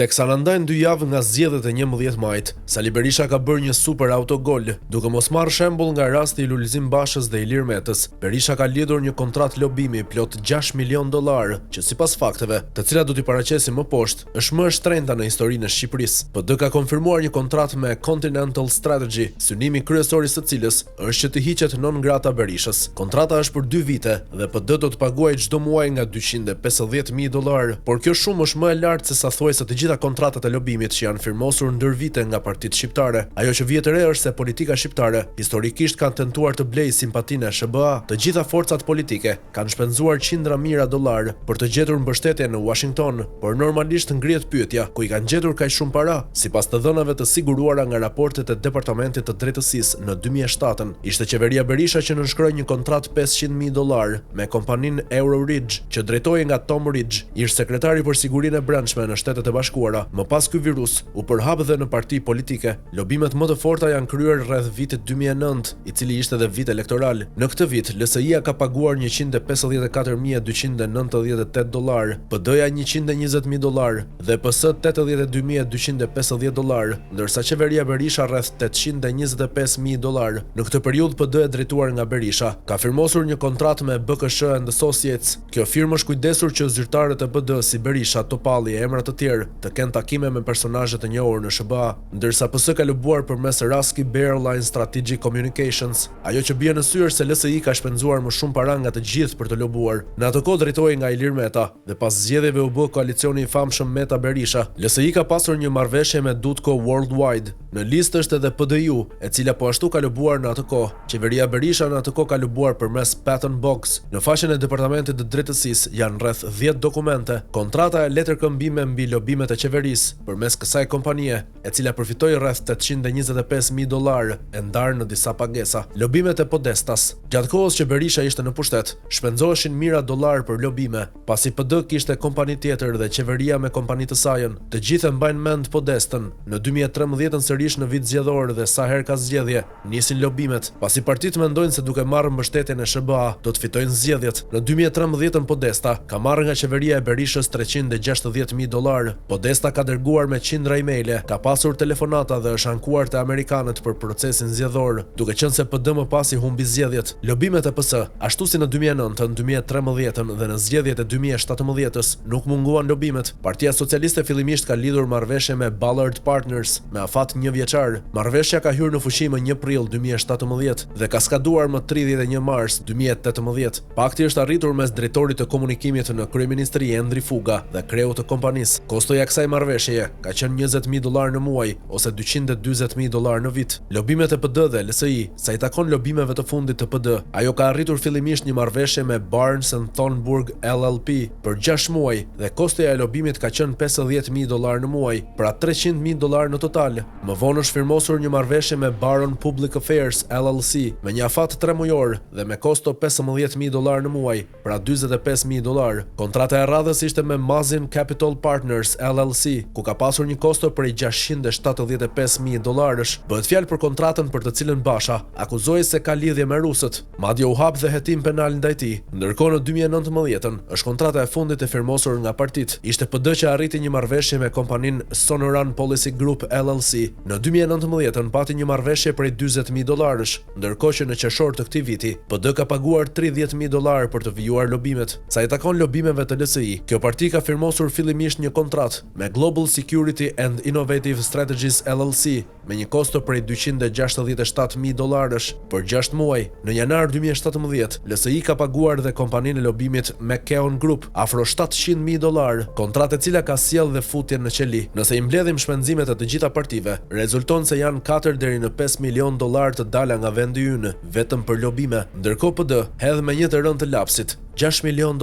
Teksa na ndajnë 2 javë nga zgjedhjet e 11 majit, Sali Berisha ka bërë një super autogol. Duke mos marrë shembull nga rasti i Lulzim Bashës dhe Ilir Metës, Berisha ka lidhur një kontratë lobimi plot $6 milion, që sipas fakteve, të cilat do t'i paraqesim më poshtë, është më e shtrenjta në historinë e Shqipërisë. PD ka konfirmuar një kontratë me Continental Strategy, synimi kryesor i së cilës është që të hiqet non grata Berishës. Kontrata është për 2 vite dhe PD do të paguajë çdo muaj nga $250.000, por kjo shumë është më e lartë se sa thuajse të gjitha kontratat e lobimit që janë firmosur ndër vite nga partitë shqiptare. Ajo që vjet e re është se politika shqiptare historikisht kanë tentuar të blejë simpatinë e SBA. Të gjitha forcat politike kanë shpenzuar qindra mijëra dollar për të gjetur mbështetje në Washington, por normalisht ngrihet pyetja, ku i kanë gjetur kaq shumë para? Sipas të dhënave të siguruara nga raportet e Departamentit të Drejtësisë në 2007, ishte qeveria Berisha që nënshkroi një kontratë $500.000 me kompaninë Euroridge, që drejtohej nga Tom Ridge, ish sekretari për sigurinë e brendshme në Shtetet e Bashkuara. Më pas ky virus u përhap dhe në parti politike. Lobimet më të forta janë kryer rreth vitit 2009, i cili ishte edhe vit elektoral. Në këtë vit, LSI-a ka paguar $154.298, PD-ja $120.000 dhe PS $82.250, ndërsa qeveria Berisha rreth $825.000. Në këtë periudhë PD e drejtuar nga Berisha ka firmosur një kontratë me BKS and Associates. Kjo firmë është kujdesur që zyrtarët e PD si Berisha, Topalli e emra të tjerë të kenë takime me personazhe të njohur në SBA, ndërsa PS ka lobuar përmes Raski Bearline Strategic Communications. Ajo që bie në sy është se LSI ka shpenzuar më shumë para nga të gjithë për të lobuar. Në atë kohë drejtohej nga Ilir Meta dhe pas zgjedhjeve u bë koalicioni i famshëm Meta Berisha. LSI ka pasur një marrëveshje me Dutco Worldwide. Në listë është edhe PDU, e cila po ashtu ka lobuar në atë kohë. Qeveria Berisha në atë kohë ka lobuar përmes Patent Box. Në faqen e Departamentit të Drejtësisë janë rreth 10 dokumente. Kontrata e letërkëmbime mbi lobimet e qeverisë përmes kësaj kompanie, e cila përfitoi rreth $825.000 e ndarë në disa pagesa. Lobimet e Podestas. Gjatë kohës që Berisha ishte në pushtet, shpenzoheshin mijëra dollar për lobime, pasi PD kishte kompani tjetër dhe qeveria me kompani të saj. Të gjithë mbajnë mend Podestën. Në 2013 sërish në vit zgjedhor dhe sa herë ka zgjedhje, nisin lobimet, pasi partitë mendojnë se duke marrë mbështetjen e SBA do të fitojnë zgjedhjet. Në 2013 Podesta ka marrë nga qeveria e Berishës $360.000. Podesta ka dërguar me qindra emaile, ka pasur telefonata dhe është ankuar te amerikanët për procesin zgjedhor, duke qenë se PD më pas i humbi zgjedhjet. Lobimet e PS, ashtu si në 2009, 2013 dhe në zgjedhjet e 2017-s, nuk munguan lobimet. Partia Socialiste fillimisht ka lidhur marrëveshje me Ballard Partners me afat 1 vjeçar. Marrëveshja ka hyrë në fuqi më 1 prill 2017 dhe ka skaduar më 31 mars 2018. Pakti është arritur mes drejtorit të komunikimit në kryeministri Endri Fuga dhe kreut të kompanisë. Kostoja e kësaj marrëveshjeje ka qenë $20.000 në muaj ose $240.000 në vit. Lobimet e PD dhe LSI, sa i takon lobimeve të fundit të PD, ajo ka arritur fillimisht një marrëveshje me Barnes & Thornburg LLP për 6 muaj dhe kostoja e lobimit ka qenë $50.000 në muaj, pra $300.000 në total. Më vonë është firmosur një marrëveshje me Baron Public Affairs LLC me një afat 3 mujor dhe me kosto $15.000 në muaj, pra $45.000. Kontrata e radhës ishte me Mazin Capital Partners LLC, ku ka pasur një kosto prej $675.000. Bëhet fjalë për kontratën për të cilën Basha akuzoi se ka lidhje me rusët, madje u hap dhe hetim penal ndaj tij. Ndërkohë në 2019 është kontrata e fundit e firmosur nga partitë. Ishte PD që arriti një marrëveshje me kompaninë Sonoran Policy Group LLC. Në 2019 pati një marrëveshje prej $40.000, ndërkohë që në qershor të këtij viti, PD ka paguar $30.000 për të vijuar lobimet. Sa i takon lobimeve të LSI, kjo parti ka firmosur fillimisht një kontratë me Global Security and Innovative Strategies LLC me një kosto prej $267.000 për 6 muaj. Në janar 2017, LSI ka paguar dhe kompaninë e lobimit McKeown Group afro $700.000, kontratë e cila ka sjellë dhe futjen në qeli. Nëse i mbledhim shpenzimet e të gjitha partive, rezulton se janë 4 deri në $5 milion të dala nga vendi ynë vetëm për lobime, ndërkohë PD hedh me një të rënd të lapsit $6 milion.